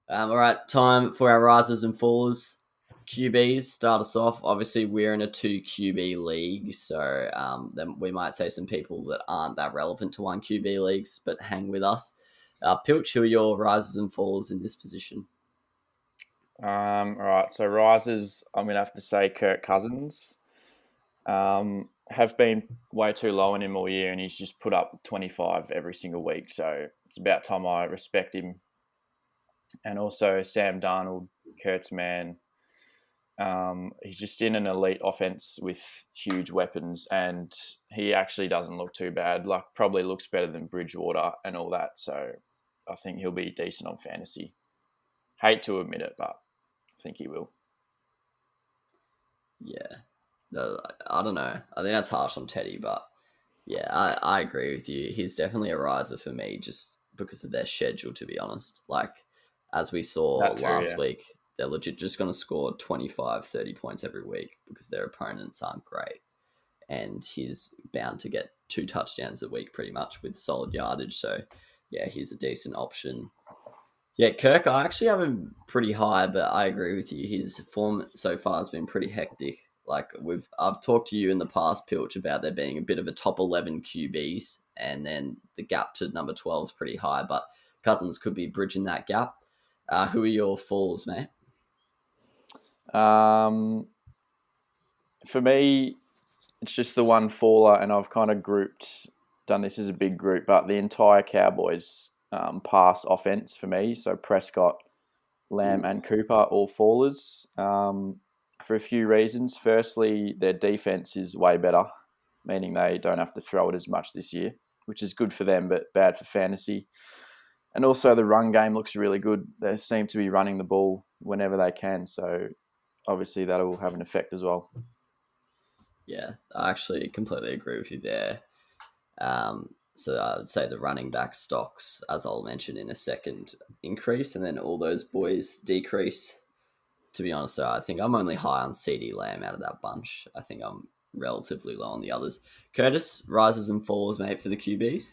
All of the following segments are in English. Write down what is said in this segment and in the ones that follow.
All right, time for our risers and fallers. QBs start us off. Obviously, we're in a two QB league, so then we might say some people that aren't that relevant to one QB leagues, but hang with us. Pilch, who are your risers and fallers in this position? All right, so risers, I'm going to have to say Kirk Cousins. Have been way too low on him all year, and he's just put up 25 every single week. So it's about time I respect him. And also Sam Darnold, Kurt's man. He's just in an elite offense with huge weapons, and he actually doesn't look too bad. Like, probably looks better than Bridgewater and all that. So I think he'll be decent on fantasy. Hate to admit it, but I think he will. Yeah, I don't know. I think that's harsh on Teddy, but yeah, I agree with you. He's definitely a riser for me just because of their schedule, to be honest. Like, as we saw That true, last yeah. week, they're legit just going to score 25, 30 points every week because their opponents aren't great. And he's bound to get two touchdowns a week pretty much with solid yardage. So, yeah, he's a decent option. Yeah, Kirk, I actually have him pretty high, but I agree with you. His form so far has been pretty hectic. Like I've talked to you in the past, Pilch, about there being a bit of a top 11 QBs, and then the gap to number 12 is pretty high. But Cousins could be bridging that gap. Who are your falls, mate? Um, for me, it's just the one faller, and I've kind of done this as a big group, but the entire Cowboys pass offense for me. So Prescott, Lamb, Ooh, and Cooper, all fallers, for a few reasons. Firstly, their defense is way better, meaning they don't have to throw it as much this year, which is good for them, but bad for fantasy. And also, the run game looks really good. They seem to be running the ball whenever they can. So obviously, that'll have an effect as well. yeah, I actually completely agree with you there. So I would say the running back stocks, as I'll mention in a second, increase, and then all those boys decrease. To be honest, I think I'm only high on CD Lamb out of that bunch. I think I'm relatively low on the others. Curtis rises and falls, mate, for the QBs.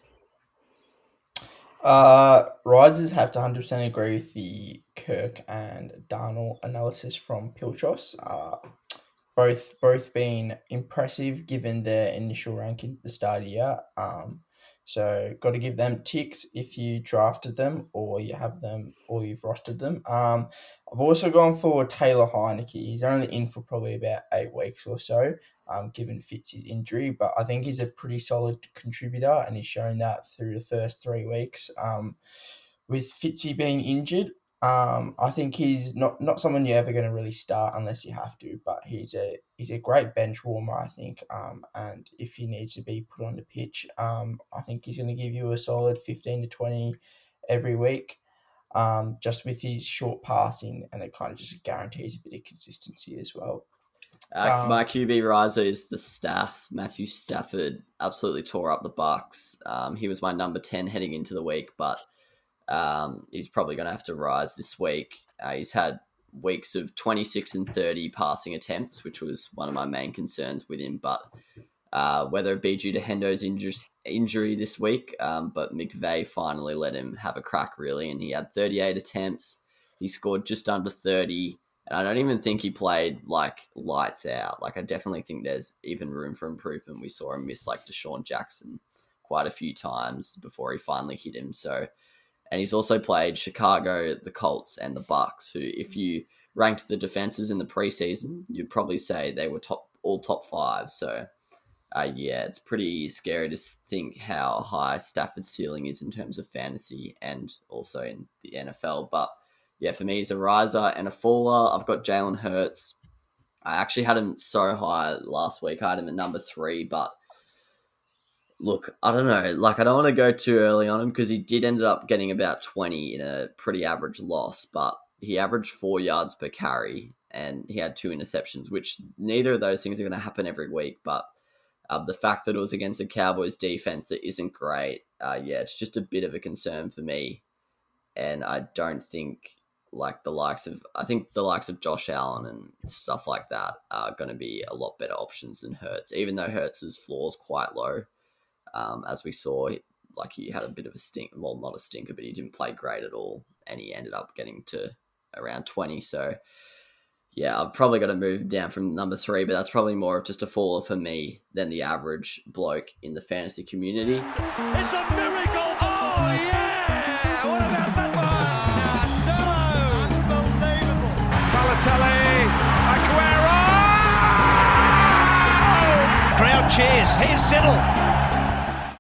Rises have to 100% agree with the Kirk and Darnell analysis from Pilchos. Both been impressive given their initial ranking at the start of the year. So got to give them ticks if you drafted them or you have them or you've rostered them. I've also gone for Taylor Heineke. He's only in for probably about 8 weeks or so, given Fitz's injury, but I think he's a pretty solid contributor and he's shown that through the first 3 weeks. With Fitzy being injured, I think he's not someone you're ever going to really start unless you have to, but he's a great bench warmer, I think. And if he needs to be put on the pitch, I think he's going to give you a solid 15 to 20 every week. Just with his short passing, and it kind of just guarantees a bit of consistency as well. My Um, QB riser is the staff. Matthew Stafford absolutely tore up the Bucks. He was my number 10 heading into the week, but he's probably going to have to rise this week. He's had weeks of 26 and 30 passing attempts, which was one of my main concerns with him. But whether it be due to Hendo's injury this week, but McVay finally let him have a crack, really, and he had 38 attempts. He scored just under 30, and I don't even think he played like lights out. Like, I definitely think there's even room for improvement. We saw him miss like Deshaun Jackson quite a few times before he finally hit him. So, and he's also played Chicago, the Colts, and the Bucks, who, if you ranked the defenses in the preseason, you'd probably say they were top five. So yeah, it's pretty scary to think how high Stafford's ceiling is in terms of fantasy and also in the NFL. But yeah, for me, he's a riser and a faller. I've got Jalen Hurts. I actually had him so high last week. I had him at number three, but look, I don't know. Like, I don't want to go too early on him because he did end up getting about 20 in a pretty average loss, but he averaged 4 yards per carry and he had two interceptions, which neither of those things are going to happen every week. But the fact that it was against a Cowboys defense that isn't great, yeah, it's just a bit of a concern for me. And I don't think I think the likes of Josh Allen and stuff like that are going to be a lot better options than Hurts, even though Hurts's floor is quite low, as we saw. like he had a bit of a stink. Well, not a stinker, but he didn't play great at all, and he ended up getting to around 20. So yeah, I've probably got to move down from number 3, but that's probably more of just a faller for me than the average bloke in the fantasy community. It's a miracle! Oh, yeah! What about that one? Unbelievable! Balotelli, Aguero! Crowd cheers. Here's Siddle.